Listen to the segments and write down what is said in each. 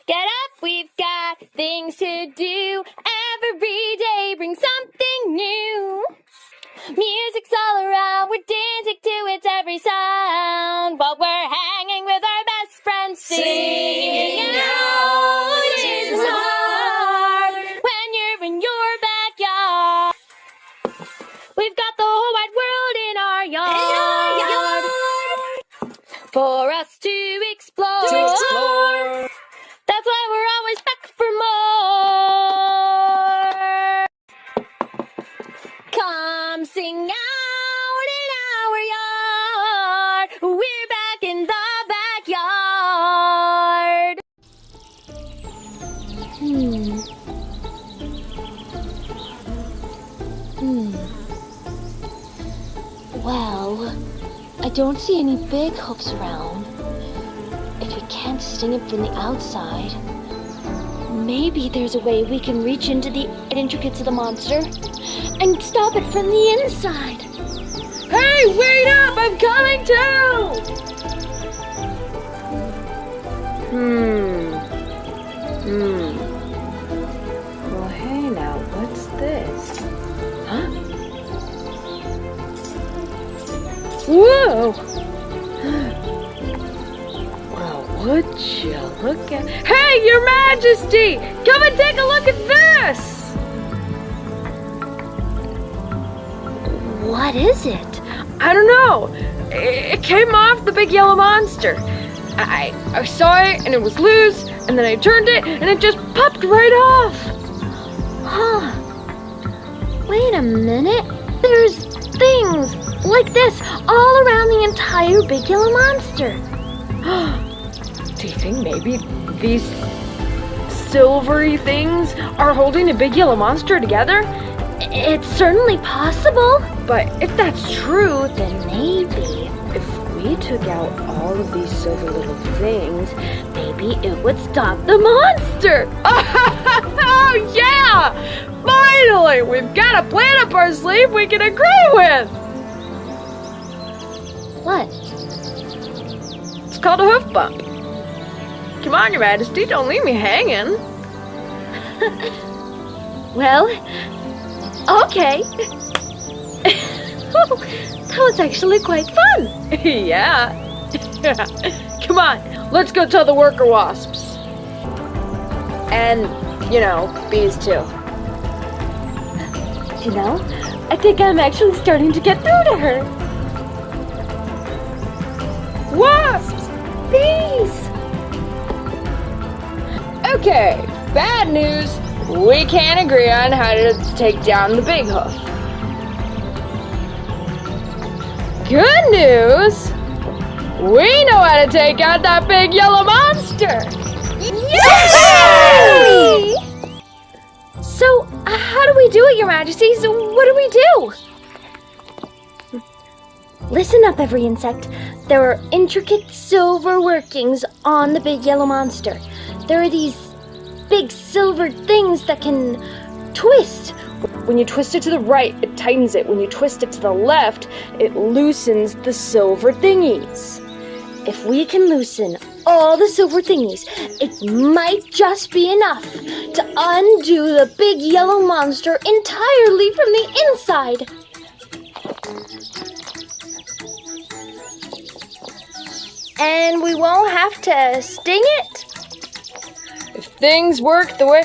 Get up, we've got things to do. Every day brings something new. Music's all around, we're dancing to its every sound, while we're hanging with our best friends, singing out. It isn't hard when you're in your backyard. We've got the whole wide world in our yard, for us to explore. That's why we're always back for more. Come sing out in our yard. We're back in the backyard. Well, I don't see any big hoofs around. If we can't sting it from the outside, maybe there's a way we can reach into the intricates of the monster and stop it from the inside. Hey, wait up! I'm coming too! Well, hey now, what's this? Huh? Whoa! Well, would you look at... Hey, Your Majesty! Come and take a look at this! What is it? I don't know. It came off the big yellow monster. I saw it and it was loose, and then I turned it and it just popped right off. Huh. Wait a minute. There's things like this all around the entire big yellow monster. Do you think maybe these silvery things are holding a big yellow monster together? It's certainly possible. But if that's true, Then maybe, if we took out all of these silver little things, maybe it would stop the monster. oh yeah! Finally! We've got a plan up our sleeve we can agree with! What? It's called a hoof bump. Come on, Your Majesty, don't leave me hanging. Well, okay. That was actually quite fun. yeah. Come on, let's go tell the worker wasps. And, bees too. You know, I think I'm actually starting to get through to her. Wasps! Bees! Okay, bad news. We can't agree on how to take down the big hoof. Good news! We know how to take out that big yellow monster! Yay! So, how do we do it, Your Majesty? So, what do we do? Listen up, every insect. There are intricate silver workings on the big yellow monster. There are these big silver things that can twist. When you twist it to the right, it tightens it. When you twist it to the left, it loosens the silver thingies. If we can loosen all the silver thingies, it might just be enough to undo the big yellow monster entirely from the inside. And we won't have to sting it? If things work the way...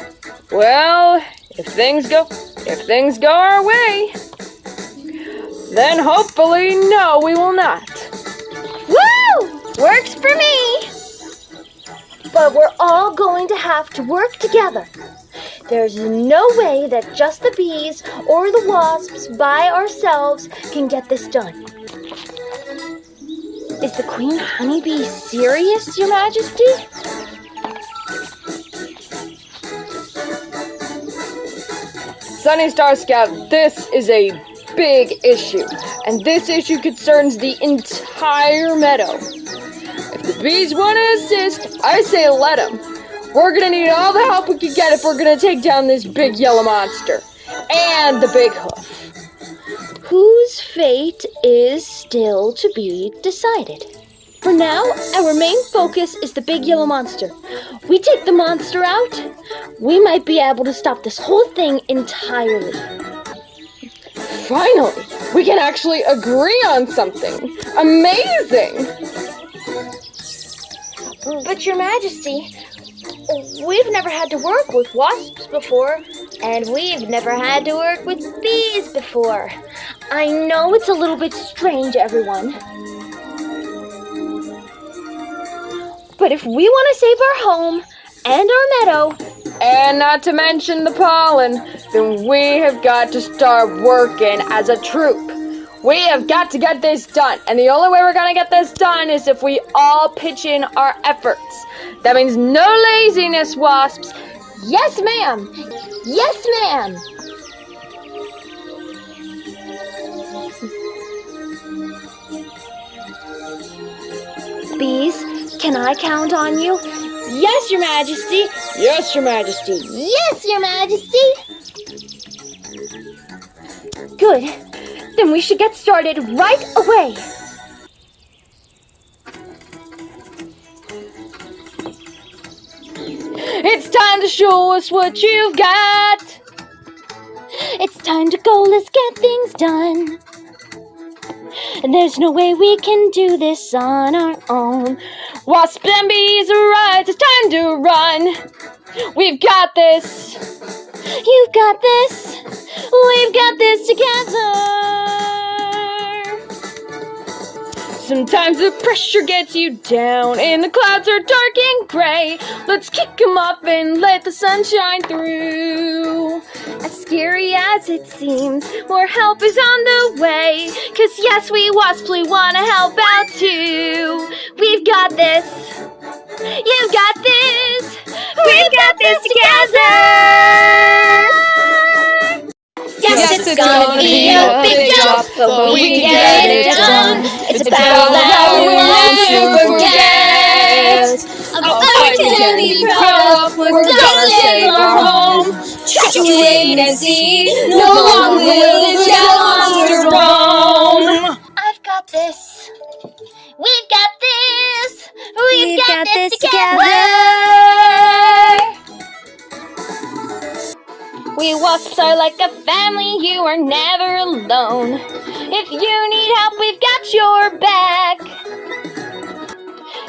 Well, if things go our way, then hopefully, no, we will not. Woo! Works for me! But we're all going to have to work together. There's no way that just the bees or the wasps by ourselves can get this done. Is the queen honeybee serious, Your Majesty? Sunny Star Scout, this is a big issue, and this issue concerns the entire meadow. If the bees want to assist, I say let them. We're gonna need all the help we can get if we're gonna take down this big yellow monster. And the big hoof. Whose fate is still to be decided. For now, our main focus is the big yellow monster. We take the monster out, we might be able to stop this whole thing entirely. Finally, we can actually agree on something. Amazing! But Your Majesty, we've never had to work with wasps before, and we've never had to work with bees before. I know it's a little bit strange, everyone. But if we want to save our home and our meadow, and not to mention the pollen, then we have got to start working as a troop. We have got to get this done, and the only way we're gonna get this done is if we all pitch in our efforts. That means no laziness, wasps. yes, ma'am. Yes, ma'am. Bees, can I count on you? Yes, Your Majesty. Yes, Your Majesty. Yes, Your Majesty. Good. Then we should get started right away. It's time to show us what you've got. It's time to go, let's get things done. And there's no way we can do this on our own. Wasps and bees arise, it's time to run. We've got this. You've got this. We've got this together. Sometimes the pressure gets you down and the clouds are dark and gray. Let's kick 'em up and let the sun shine through. As scary as it seems, more help is on the way. 'Cause yes, we wasps, we wanna help out too. We've got this. You've got this. We've got this together. Yes, it's gonna be a big job, but we can get it done. It's a battle that we want to forget. A fight we can be proud of. We're gonna save our home. Just you wait and see. No longer will this yellow monster roam. I've got this. We've got this. We've got this together. We wasps are like a family, you are never alone. If you need help, we've got your back.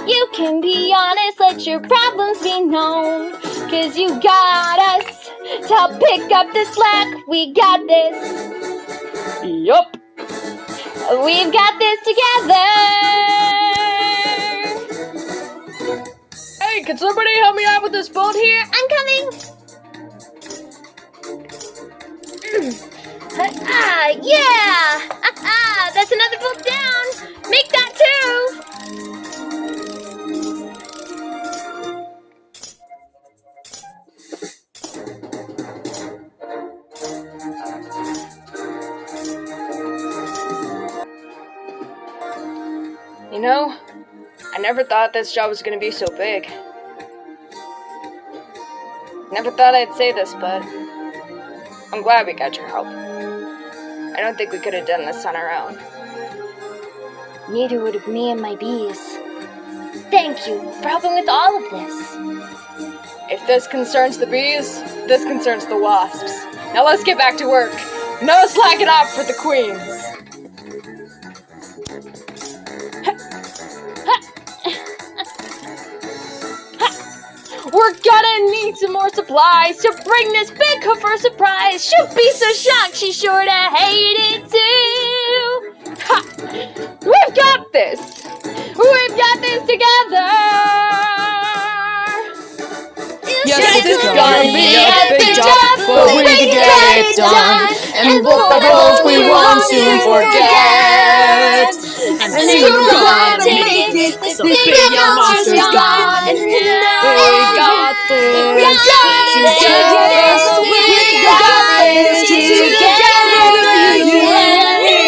You can be honest, let your problems be known. 'Cause you got us to help pick up the slack. We got this. Yup. We've got this together. Hey, can somebody help me out with this boat here? I'm coming. Yeah! That's another boat down! Make that two! You know, I never thought this job was gonna be so big. Never thought I'd say this, but I'm glad we got your help. I don't think we could have done this on our own. Neither would have me and my bees. Thank you for helping with all of this. If this concerns the bees, this concerns the wasps. Now let's get back to work. No slacking off for the queens. We're gonna need some more supplies to bring this big hoofer a surprise. She'll be so shocked, she's sure to hate it too. Ha! We've got this. We've got this together. Yes, it's gonna be a big job, but we can get it done. And what the world we won't soon forget. And soon we're gonna make it. The big monster's gone. And we got this. We got this together. We got this together. You and me.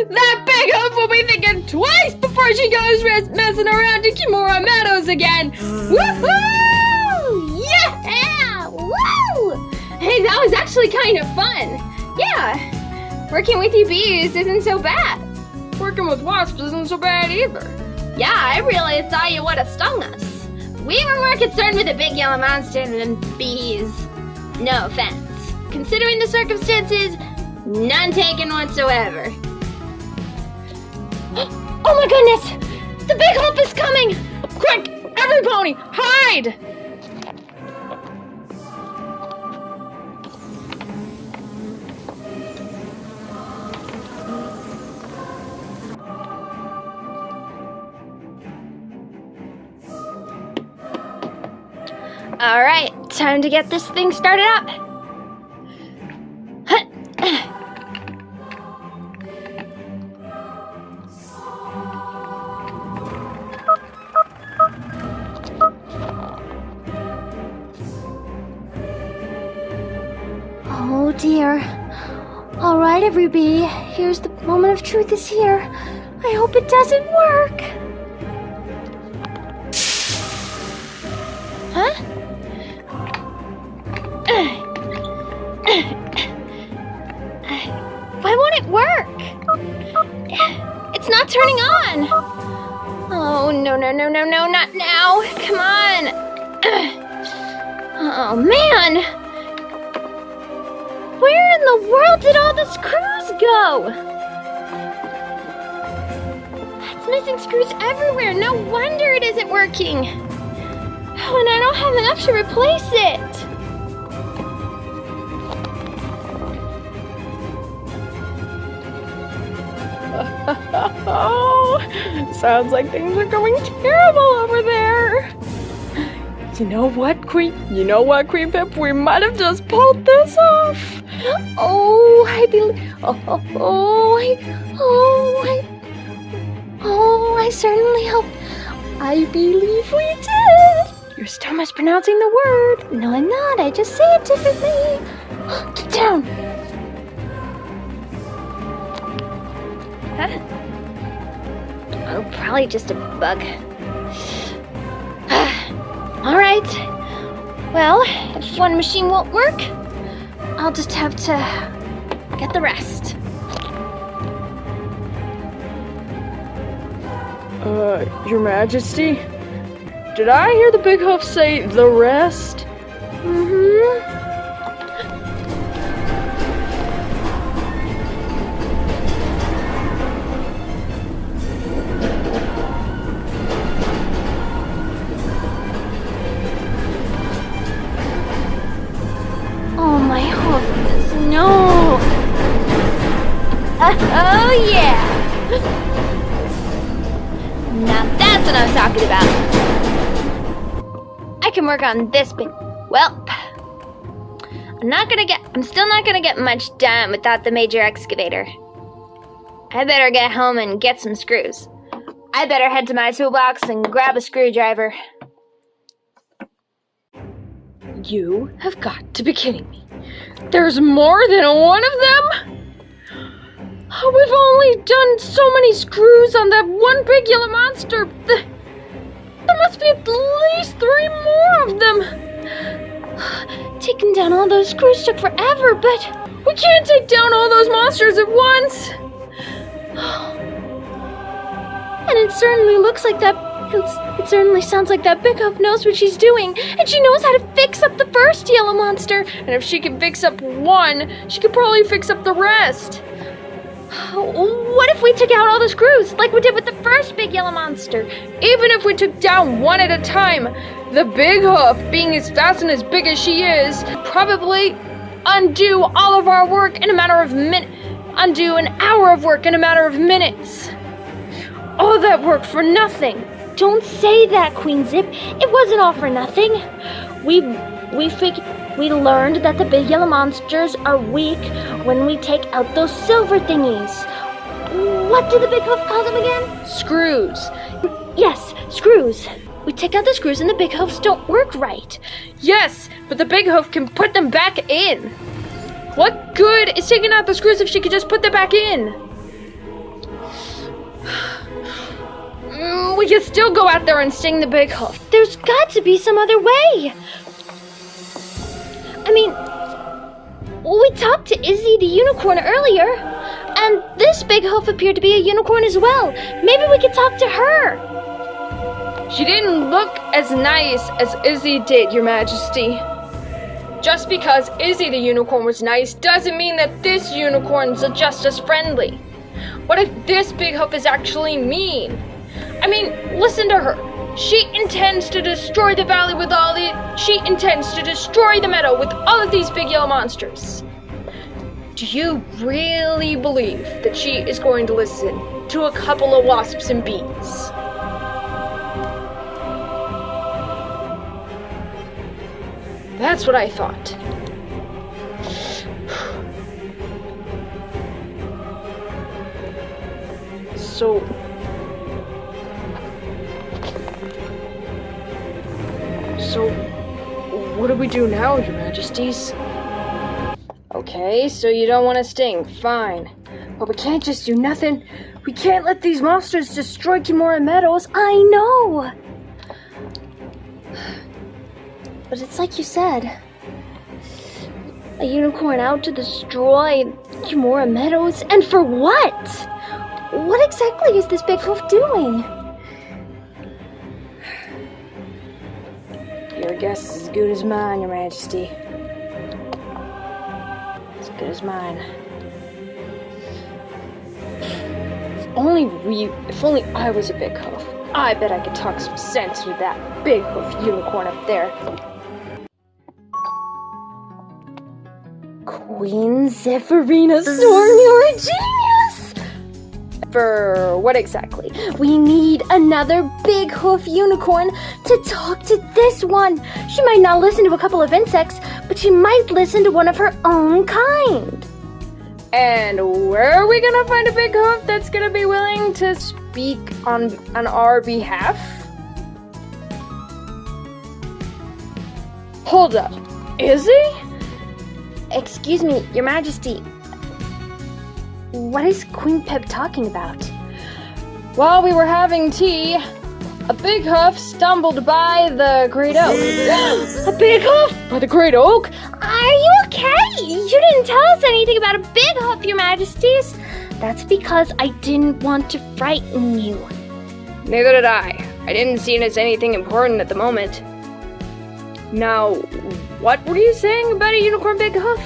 That big hoof will be thinking twice before she goes messing around to Kimora Meadows again. Woohoo! actually kind of fun. Yeah, working with you bees isn't so bad. Working with wasps isn't so bad either. Yeah, I really thought you would have stung us. We were more concerned with the big yellow monster than bees. No offense. Considering the circumstances, none taken whatsoever. Oh my goodness! The big hoof is coming! Quick, every pony, hide! All right, time to get this thing started up. Oh dear. All right, every bee. Here's the moment of truth is here. I hope it doesn't work. Huh? Why won't it work? It's not turning on. Oh, no, not now. Come on. Oh, man. Where in the world did all the screws go? It's missing screws everywhere. No wonder it isn't working. Oh, and I don't have enough to replace it. Oh, sounds like things are going terrible over there. You know what, Queen Pip? We might have just pulled this off. Oh, I certainly hope. I believe we did. You're still mispronouncing the word. No, I'm not. I just say it differently. Get down. Huh? Oh, probably just a bug. All right. Well, if one machine won't work, I'll just have to get the rest. Your Majesty? Did I hear the big hoof say the rest? Mm-hmm. Oh, my hoof. No. Oh, yeah. Now that's what I'm talking about. I can work on this bit. Well, I'm still not gonna get much done without the major excavator. I better get home and get some screws. I better head to my toolbox and grab a screwdriver. You have got to be kidding me. There's more than one of them? Oh, we've only done so many screws on that one big yellow monster. There must be at least 3 more of them. Taking down all those screws took forever, but we can't take down all those monsters at once. And it certainly looks like that. It certainly sounds like that big hoof knows what she's doing, and she knows how to fix up the first yellow monster. And if she can fix up one, she could probably fix up the rest. What if we took out all the screws, like we did with the first big yellow monster? Even if we took down one at a time, the big hoof, being as fast and as big as she is, probably undo all of our work in a matter of undo an hour of work in a matter of minutes. All that work for nothing. Don't say that, Queen Zip. It wasn't all for nothing. We learned that the big yellow monsters are weak when we take out those silver thingies. What did the big hoof call them again? Screws. Yes, screws. We take out the screws and the big hoofs don't work right. Yes, but the big hoof can put them back in. What good is taking out the screws if she could just put them back in? We can still go out there and sting the big hoof. There's got to be some other way. I mean, we talked to Izzy the unicorn earlier, and this big hoof appeared to be a unicorn as well. Maybe we could talk to her. She didn't look as nice as Izzy did, Your Majesty. Just because Izzy the unicorn was nice doesn't mean that this unicorn's just as friendly. What if this big hoof is actually mean? I mean, listen to her. She intends to destroy the valley with she intends to destroy the meadow with all of these big yellow monsters. Do you really believe that she is going to listen to a couple of wasps and bees? That's what I thought. So what do we do now, Your Majesties? Okay, so you don't want to sting. Fine. But we can't just do nothing. We can't let these monsters destroy Kimora Meadows. I know! But it's like you said. A unicorn out to destroy Kimora Meadows? And for what? What exactly is this big hoof doing? Your guess is as good as mine, Your Majesty. As good as mine. If only I was a big hoof. I bet I could talk some sense with that big hoof unicorn up there. Queen Zephyrina Storm, you're a genius! For what exactly? We need another big hoof unicorn to talk to this one. She might not listen to a couple of insects, but she might listen to one of her own kind. And where are we gonna find a big hoof that's gonna be willing to speak on our behalf? Hold up. Izzy? Excuse me, Your Majesty. What is Queen Pip talking about? While we were having tea, a big hoof stumbled by the great oak. A big hoof? By the great oak? Are you okay? You didn't tell us anything about a big hoof, Your Majesties. That's because I didn't want to frighten you. Neither did I. I didn't see it as anything important at the moment. Now, what were you saying about a unicorn big hoof?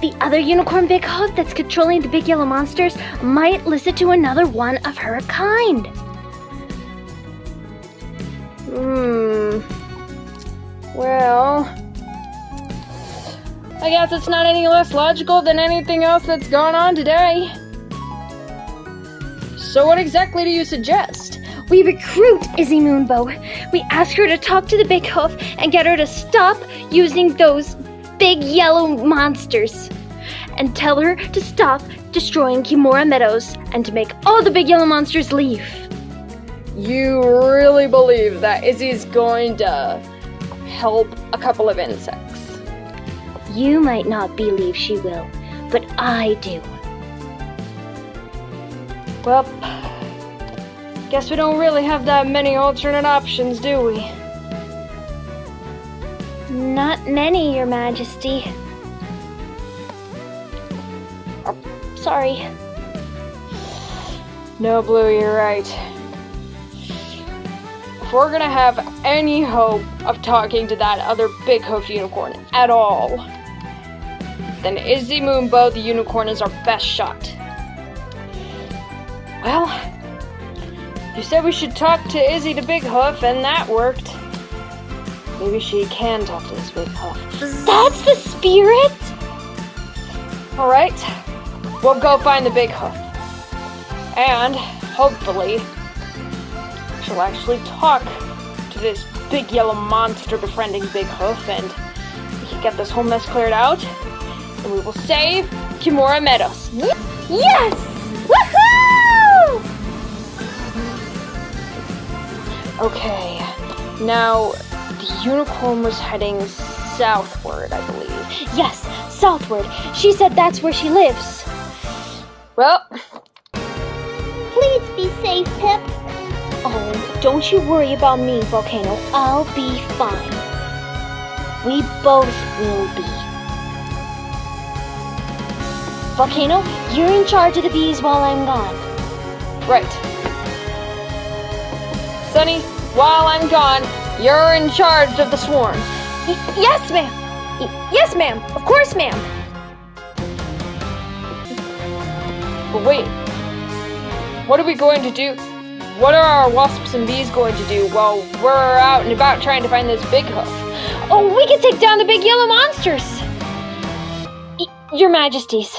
The other unicorn big hoof that's controlling the big yellow monsters might listen to another one of her kind. Well, I guess it's not any less logical than anything else that's gone on today. So what exactly do you suggest? We recruit Izzy Moonbow. We ask her to talk to the big hoof and get her to stop using those big yellow monsters. And tell her to stop destroying Kimora Meadows and to make all the big yellow monsters leave. You really believe that Izzy's going to help a couple of insects? You might not believe she will, but I do. Well, guess we don't really have that many alternate options, do we? Not many, Your Majesty. Sorry. No, Blue, you're right. If we're gonna have any hope of talking to that other big hoof unicorn at all, then Izzy Moonbow the unicorn is our best shot. Well, you said we should talk to Izzy the big hoof, and that worked. Maybe she can talk to this big hoof. That's the spirit? Alright, we'll go find the big hoof. And, hopefully, she'll actually talk to this big yellow monster befriending big hoof, and we can get this whole mess cleared out, and we will save Kimora Meadows. Yes! Woohoo! Okay, now the unicorn was heading southward, I believe. Yes, southward. She said that's where she lives. Well, please be safe, Pip. Oh, don't you worry about me, Volcano. I'll be fine. We both will be. Volcano, you're in charge of the bees while I'm gone. Right. Sunny, while I'm gone, you're in charge of the swarm. Yes, ma'am. Yes, ma'am. Of course, ma'am. But wait, what are we going to do? What are our wasps and bees going to do while we're out and about trying to find this big hoof? Oh, we can take down the big yellow monsters. Your Majesties.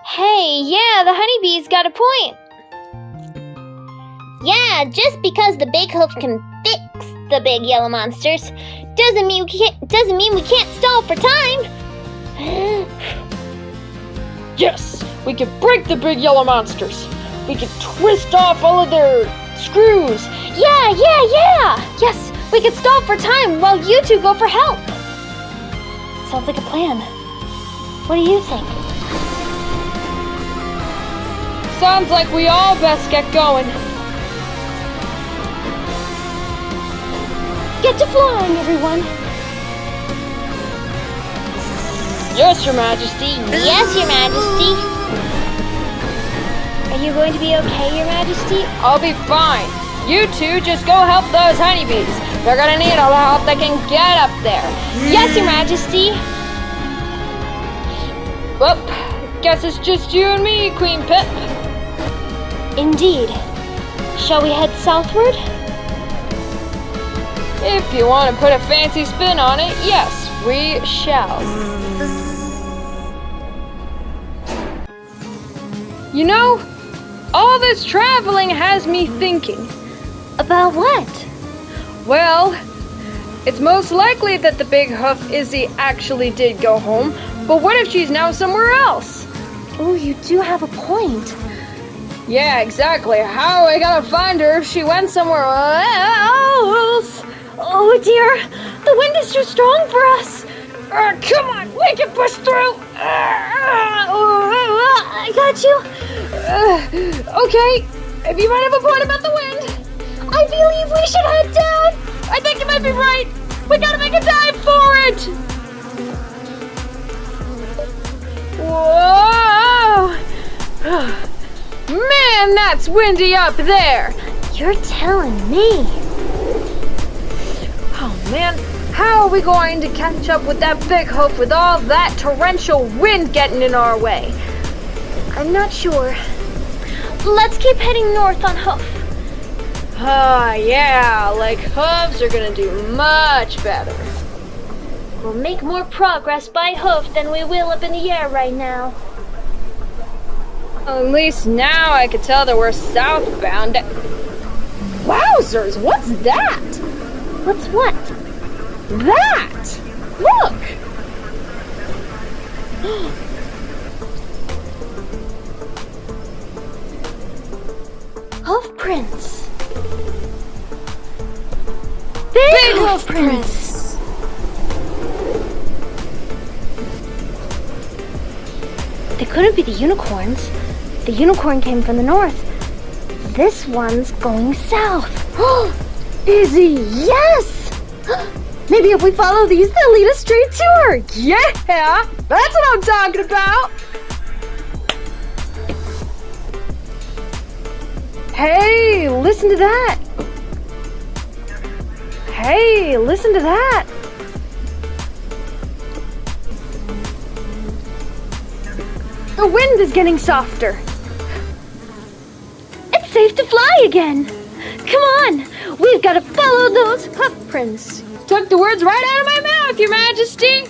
Hey, yeah, the honeybees got a point. Yeah, just because the big hoof can fix the big yellow monsters doesn't mean we can't stall for time. Yes, we can break the big yellow monsters. We can twist off all of their screws. Yeah. Yes, we can stall for time while you two go for help. Sounds like a plan. What do you think? Sounds like we all best get going. Get to flying, everyone. Yes, Your Majesty. Yes, Your Majesty. Are you going to be okay, Your Majesty? I'll be fine. You two just go help those honeybees. They're gonna need all the help they can get up there. Yes, Your Majesty. Well, guess it's just you and me, Queen Pip. Indeed. Shall we head southward? If you want to put a fancy spin on it, yes, we shall. You know, all this traveling has me thinking. About what? Well, it's most likely that the big hoof Izzy actually did go home, but what if she's now somewhere else? Oh, you do have a point. Yeah, exactly. How are we gonna find her if she went somewhere else? Oh dear, the wind is too strong for us. Come on, we can push through. I got you. Okay, if you might have a point about the wind, I believe we should head down. I think you might be right. We gotta make a dive for it. Whoa! Man, that's windy up there. You're telling me. Oh man, how are we going to catch up with that big hoof with all that torrential wind getting in our way? I'm not sure. Let's keep heading north on Hoof. Yeah, like hooves are gonna do much better. We'll make more progress by Hoof than we will up in the air right now. At least now I can tell that we're southbound. Wowzers, what's that? What's what? That! Look! Hoof prints. Big hoof prints. They couldn't be the unicorns. The unicorn came from the north. This one's going south. Izzy! Yes! Maybe if we follow these, they'll lead us straight to her. Yeah! That's what I'm talking about! Hey, listen to that! Hey, listen to that! The wind is getting softer. It's safe to fly again. Come on, we've got to follow those hoof prints. Took the words right out of my mouth, Your Majesty!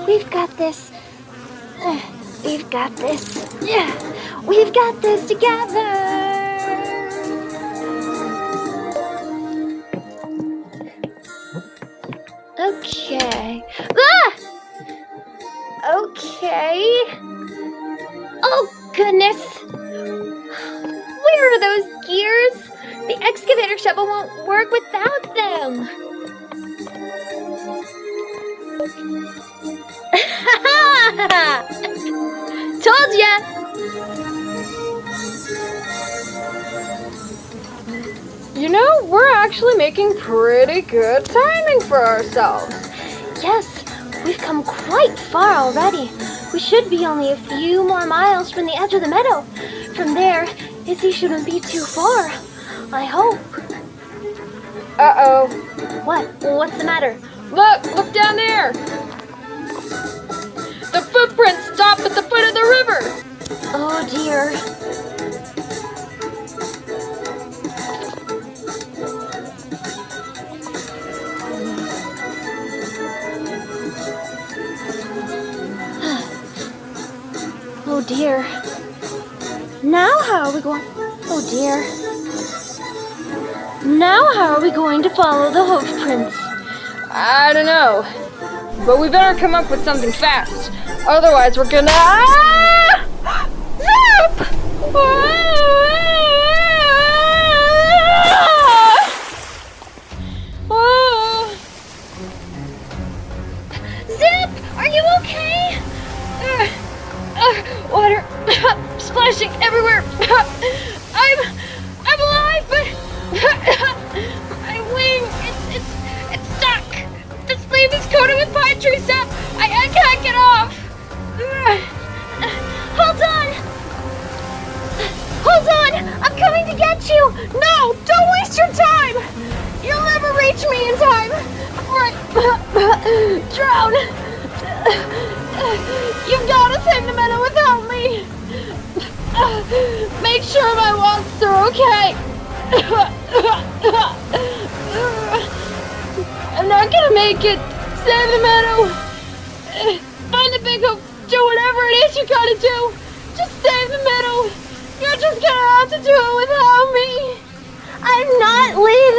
We've got this. We've got this. We've got this together. Okay. Ah! Okay. Oh, goodness. Where are those gears? The excavator shovel won't work without them. Told ya! You know, we're actually making pretty good timing for ourselves. Yes, we've come quite far already. We should be only a few more miles from the edge of the meadow. From there, Izzy shouldn't be too far. I hope. Uh-oh. What? What's the matter? Look down there. The footprints stop at the foot of the river. Oh dear. Oh dear. Now how are we going? Oh dear. Now how are we going to follow the hoof prints? I don't know. But we better come up with something fast. Otherwise we're gonna... Zip! Zip! Are you okay? Water splashing everywhere. I'm alive, but my wing it's stuck. This sleeve is coated with pine tree sap. I can't get off. Hold on! Hold on! I'm coming to get you! No, don't waste your time. You'll never reach me in time. Drown. You've got to save the meadow without me. Make sure my wasps are okay. I'm not gonna make it. Save the meadow. Find the big hook. Do whatever it is you gotta do. Just save the meadow. You're just gonna have to do it without me. I'm not leaving!